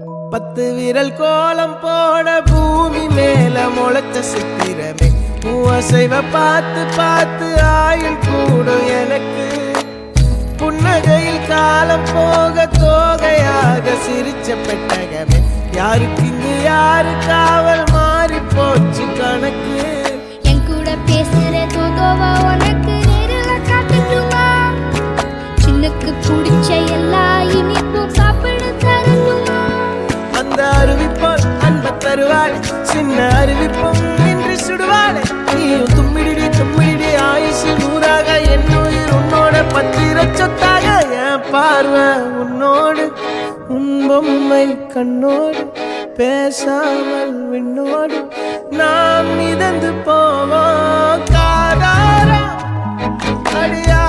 10 விரல் கோலம் போட பூமி மேல முளைச்ச சித்திரமே அசைவ பார்த்து பார்த்து ஆயுள் கூடும் எனக்கு புன்னகையில் காலம் போக தோகையாக சிரிச்ச பெட்டகமே யாருக்கு இங்கு யாரு காவல் மாறி போச்சு கணக்கு என் கூட பேசுற தோதோவா உனக்கு நேரில் காட்டட்டுமா சின்னக்கு பிடிச்ச எல்லா இனிப்பும் சாப்பிட தரட்டுமா அந்த அருவிப்போல் அன்ப தருவாள் சின்ன அருவிப்பும் நின்று சுடுவாளே நீயும் தும்மிடி தும்மிடி ஆயுசு 100ஆக என் உயிர் உன்னோட பத்திர சொத்தாக என் பார்வை உன்னோடு உன் பொம்மை கண்ணோடு பேசாமல் விண்ணோடு நாம் மிதந்து போவோம் காதாரா அடியா